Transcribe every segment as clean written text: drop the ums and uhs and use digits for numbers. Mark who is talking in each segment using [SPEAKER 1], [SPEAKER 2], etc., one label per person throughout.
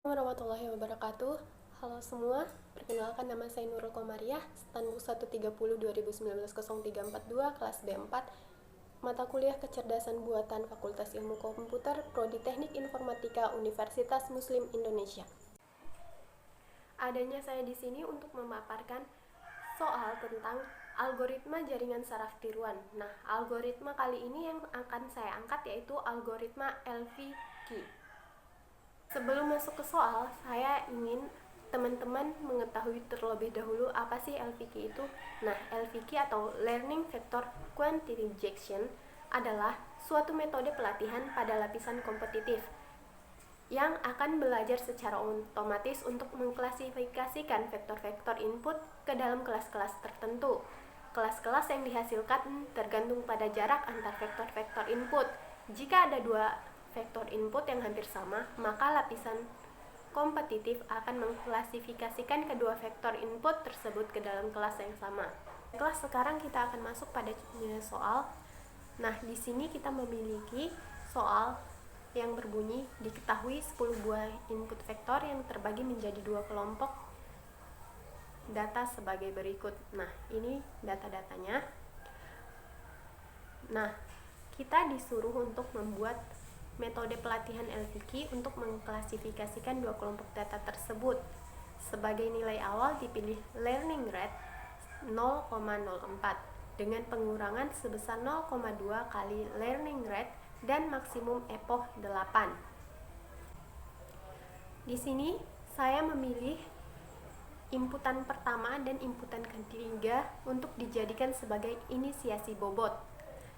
[SPEAKER 1] Warahmatullahi wabarakatuh. Halo semua, perkenalkan nama saya Nurul Komariah, Stanbuk 130 2019-0342, kelas B4, mata kuliah Kecerdasan Buatan Fakultas Ilmu Komputer, Prodi Teknik Informatika Universitas Muslim Indonesia. Adanya saya di sini untuk memaparkan soal tentang algoritma jaringan saraf tiruan. Nah, algoritma kali ini yang akan saya angkat yaitu algoritma LV-Key. Sebelum masuk ke soal, saya ingin teman-teman mengetahui terlebih dahulu apa sih LVK itu. Nah, LVK atau Learning Vector Quantization adalah suatu metode pelatihan pada lapisan kompetitif yang akan belajar secara otomatis untuk mengklasifikasikan vektor-vektor input ke dalam kelas-kelas tertentu. Kelas-kelas yang dihasilkan tergantung pada jarak antar vektor-vektor input. Jika ada dua vektor input yang hampir sama, maka lapisan kompetitif akan mengklasifikasikan kedua vektor input tersebut ke dalam kelas yang sama. Kelas sekarang kita akan masuk pada soal. Nah, di sini kita memiliki soal yang berbunyi diketahui 10 buah input vektor yang terbagi menjadi dua kelompok data sebagai berikut. Nah, ini data-datanya. Nah, kita disuruh untuk membuat metode pelatihan LVK untuk mengklasifikasikan dua kelompok data tersebut. Sebagai nilai awal dipilih learning rate 0,04 dengan pengurangan sebesar 0,2 kali learning rate dan maksimum epoch 8. Di sini saya memilih inputan pertama dan inputan ketiga untuk dijadikan sebagai inisiasi bobot.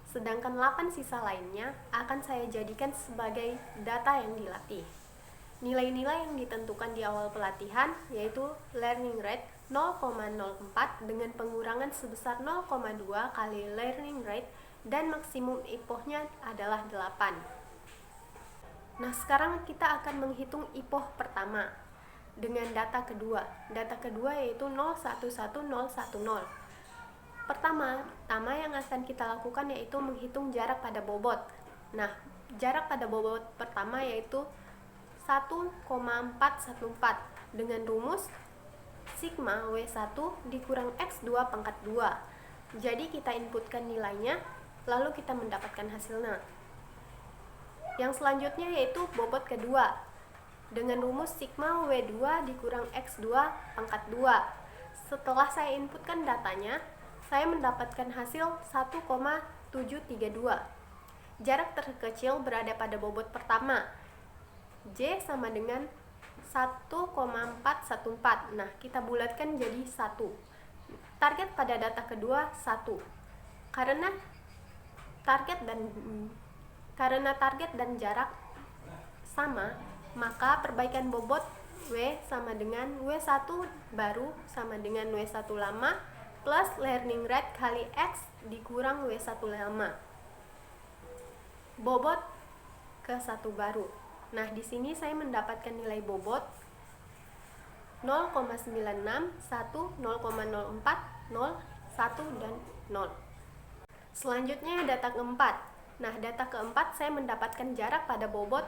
[SPEAKER 1] Sedangkan 8 sisa lainnya akan saya jadikan sebagai data yang dilatih. Nilai-nilai yang ditentukan di awal pelatihan yaitu learning rate 0,04 dengan pengurangan sebesar 0,2 kali learning rate dan maksimum epochnya adalah 8. Nah, sekarang kita akan menghitung epoch pertama dengan data kedua. Data kedua yaitu 011010. Pertama yang akan kita lakukan yaitu menghitung jarak pada bobot. Nah, jarak pada bobot pertama yaitu 1,414 dengan rumus sigma W1 dikurang X2 pangkat 2. Jadi kita inputkan nilainya, lalu kita mendapatkan hasilnya. Yang selanjutnya yaitu bobot kedua dengan rumus sigma W2 dikurang X2 pangkat 2. Setelah saya inputkan datanya, saya mendapatkan hasil 1,732. Jarak terkecil berada pada bobot pertama. J sama dengan 1,414. Nah, kita bulatkan jadi 1. Target pada data kedua 1. Karena target dan jarak sama, maka perbaikan bobot W sama dengan W1 baru sama dengan W1 lama plus learning rate kali X dikurang W1 lama. Bobot ke 1 baru. Nah, di sini saya mendapatkan nilai bobot 0,96, 1, 0,04, 0, 1, dan 0. Selanjutnya data keempat. Nah, data keempat saya mendapatkan jarak pada bobot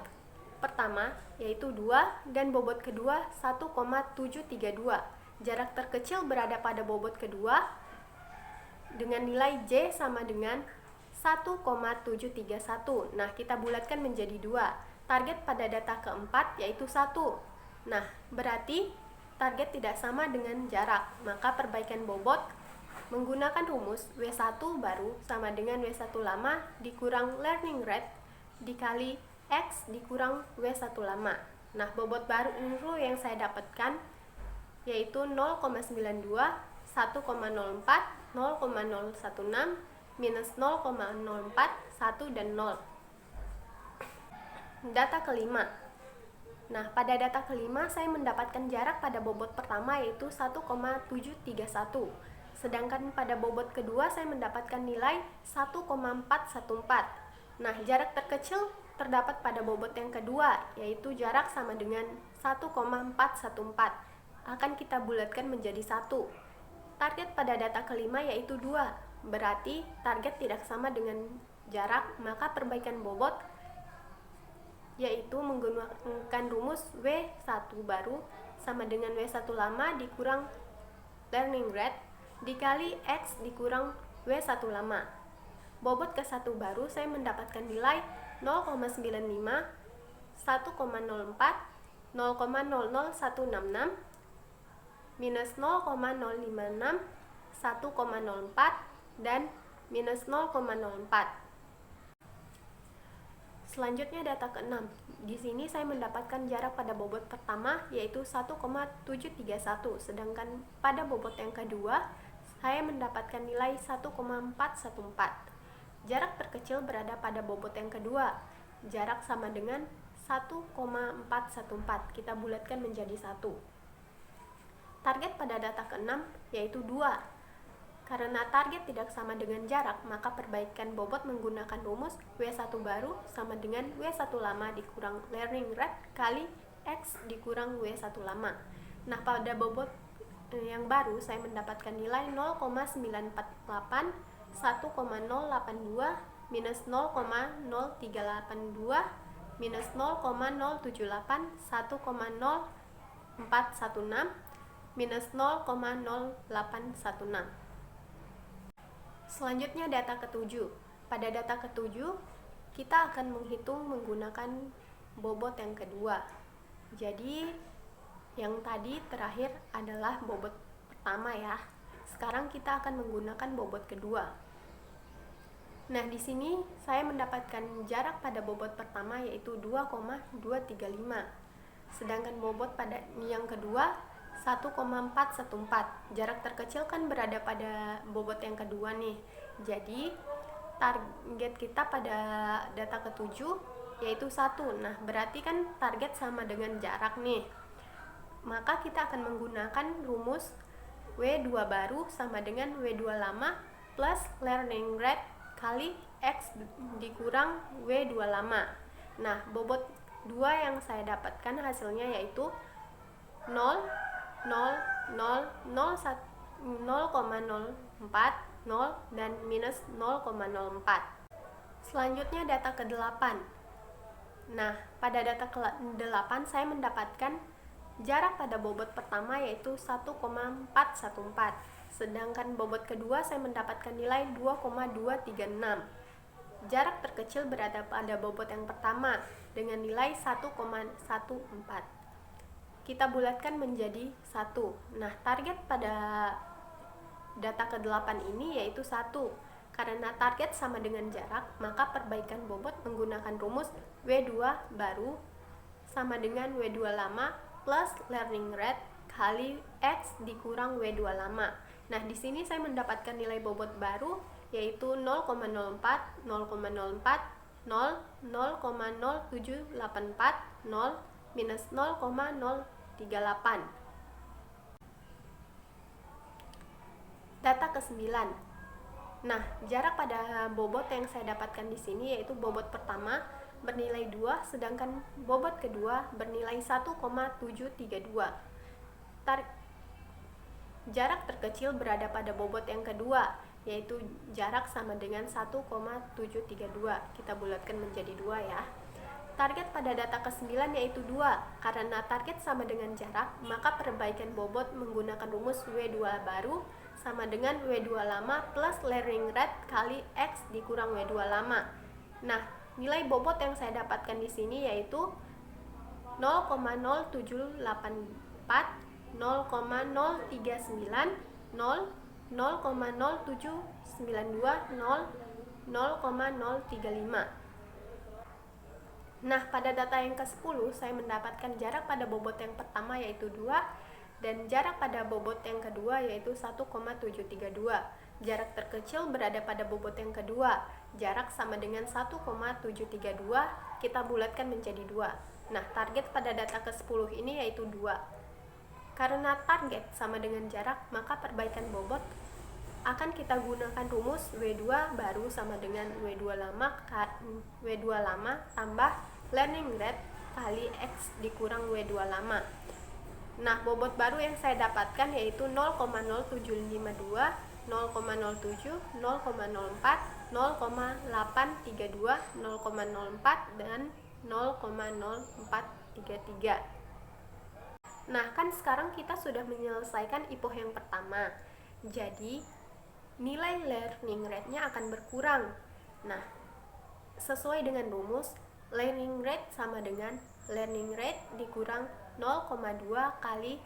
[SPEAKER 1] pertama yaitu 2 dan bobot kedua 1,732. Jarak terkecil berada pada bobot kedua dengan nilai J sama dengan 1,731. Nah, kita bulatkan menjadi 2. Target pada data keempat yaitu 1. Nah, berarti target tidak sama dengan jarak. Maka perbaikan bobot menggunakan rumus W1 baru sama dengan W1 lama dikurang learning rate dikali X dikurang W1 lama. Nah, bobot baru yang saya dapatkan yaitu 0,92, 1,04, 0,016, minus 0,04, 1, dan 0. Data kelima. Nah, pada data kelima saya mendapatkan jarak pada bobot pertama yaitu 1,731. Sedangkan pada bobot kedua saya mendapatkan nilai 1,414. Nah, jarak terkecil terdapat pada bobot yang kedua yaitu jarak sama dengan 1,414. Akan kita bulatkan menjadi 1. Target pada data kelima yaitu 2. Berarti target tidak sama dengan jarak, maka perbaikan bobot yaitu menggunakan rumus W1 baru sama dengan W1 lama dikurang learning rate dikali X dikurang W1 lama. Bobot ke 1 baru saya mendapatkan nilai 0,95, 1,04, 0,00166, minus 0,056, 1,04, dan minus 0,04. Selanjutnya data ke-6. Di sini saya mendapatkan jarak pada bobot pertama yaitu 1,731, sedangkan pada bobot yang kedua saya mendapatkan nilai 1,414. Jarak terkecil berada pada bobot yang kedua. Jarak sama dengan 1,414. Kita bulatkan menjadi 1. Target pada data ke-6 yaitu 2. Karena target tidak sama dengan jarak, maka perbaikan bobot menggunakan rumus W1 baru sama dengan W1 lama dikurang learning rate kali X dikurang W1 lama. Nah, pada bobot yang baru saya mendapatkan nilai 0,948, 1,082, minus 0,0382, minus 0,078, 1,0416, minus 0,0816. Selanjutnya data ke-7. Pada data ke-7, kita akan menghitung menggunakan bobot yang kedua. Jadi, yang tadi terakhir adalah bobot pertama ya. Sekarang kita akan menggunakan bobot kedua. Nah, di sini saya mendapatkan jarak pada bobot pertama yaitu 2,235. Sedangkan bobot pada yang kedua 1,414. Jarak terkecil kan berada pada bobot yang kedua nih. Jadi target kita pada data ke-7 yaitu 1. Nah, berarti kan target sama dengan jarak nih. Maka kita akan menggunakan rumus W2 baru sama dengan W2 lama plus learning rate kali X dikurang W2 lama. Nah, bobot 2 yang saya dapatkan hasilnya yaitu 0,04, 0, dan minus 0,04. Selanjutnya data ke-8. Nah, pada data ke-8 saya mendapatkan jarak pada bobot pertama yaitu 1,414. Sedangkan bobot kedua saya mendapatkan nilai 2,236. Jarak terkecil berada pada bobot yang pertama dengan nilai 1,14. Kita bulatkan menjadi 1. Nah, target pada data ke-8 ini yaitu 1. Karena target sama dengan jarak, maka perbaikan bobot menggunakan rumus W2 baru sama dengan W2 lama plus learning rate kali X dikurang W2 lama. Nah, di sini saya mendapatkan nilai bobot baru yaitu 0,04, 0,04, 0, 0,0784, 0, minus 0,038. Data ke-9. Nah, jarak pada bobot yang saya dapatkan di sini yaitu bobot pertama bernilai 2, sedangkan bobot kedua bernilai 1,732. Jarak terkecil berada pada bobot yang kedua, yaitu jarak sama dengan 1,732. Kita bulatkan menjadi 2 ya. Target pada data ke-9 yaitu 2. Karena target sama dengan jarak, maka perbaikan bobot menggunakan rumus W2 baru sama dengan W2 lama plus learning rate kali X dikurang W2 lama. Nah, nilai bobot yang saya dapatkan di sini yaitu 0,0784, 0,039, 0, 0,0792, 0, 0,035. Nah, pada data yang ke-10 saya mendapatkan jarak pada bobot yang pertama yaitu 2 dan jarak pada bobot yang kedua yaitu 1,732. Jarak terkecil berada pada bobot yang kedua. Jarak sama dengan 1,732, kita bulatkan menjadi 2. Nah, target pada data ke-10 ini yaitu 2. Karena target sama dengan jarak, maka perbaikan bobot akan kita gunakan rumus W2 baru sama dengan W2 lama tambah learning rate kali X dikurang W2 lama. Nah, bobot baru yang saya dapatkan yaitu 0,0752, 0,07, 0,04, 0,832, 0,04, dan 0,0433. Nah, kan sekarang kita sudah menyelesaikan epoch yang pertama. Jadi, nilai learning rate-nya akan berkurang. Nah, sesuai dengan rumus, learning rate sama dengan learning rate dikurang 0,2 kali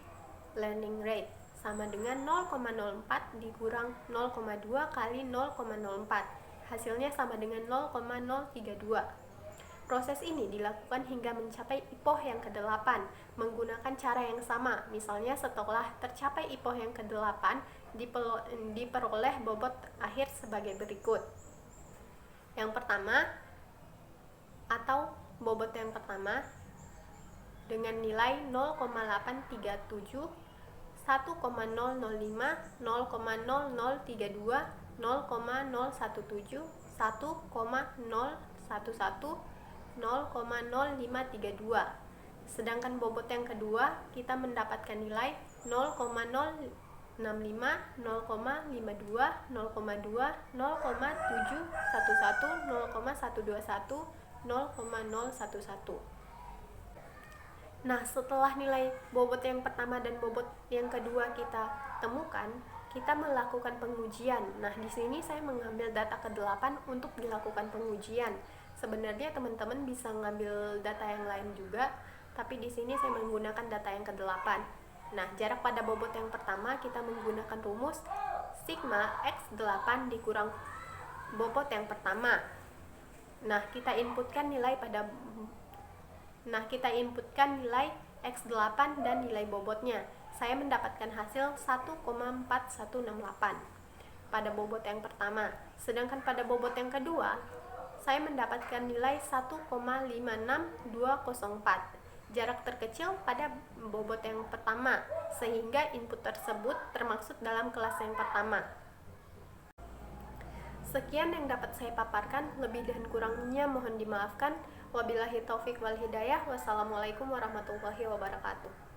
[SPEAKER 1] learning rate sama dengan 0,04 dikurang 0,2 kali 0,04. Hasilnya sama dengan 0,032. Proses ini dilakukan hingga mencapai epoch yang ke-8 menggunakan cara yang sama. Misalnya setelah tercapai epoch yang ke-8 diperoleh bobot akhir sebagai berikut. Yang pertama atau bobot yang pertama dengan nilai 0,837, 1,005, 0,0032, 0,017, 1,011, 0,0532. Sedangkan bobot yang kedua kita mendapatkan nilai 0,065, 0,52, 0,2, 0,711, 0,121, 0,011. Nah, setelah nilai bobot yang pertama dan bobot yang kedua kita temukan, kita melakukan pengujian. Nah, di sini saya mengambil data ke-8 untuk dilakukan pengujian. Sebenarnya teman-teman bisa mengambil data yang lain juga, tapi di sini saya menggunakan data yang ke-8. Nah, jarak pada bobot yang pertama kita menggunakan rumus sigma X8 dikurang bobot yang pertama. Nah, kita inputkan nilai X8 dan nilai bobotnya. Saya mendapatkan hasil 1,4168 pada bobot yang pertama. Sedangkan pada bobot yang kedua, saya mendapatkan nilai 1,56204. Jarak terkecil pada bobot yang pertama, sehingga input tersebut termaksud dalam kelas yang pertama. Sekian yang dapat saya paparkan, lebih dan kurangnya mohon dimaafkan. Wabillahi taufik wal hidayah. Wassalamualaikum warahmatullahi wabarakatuh.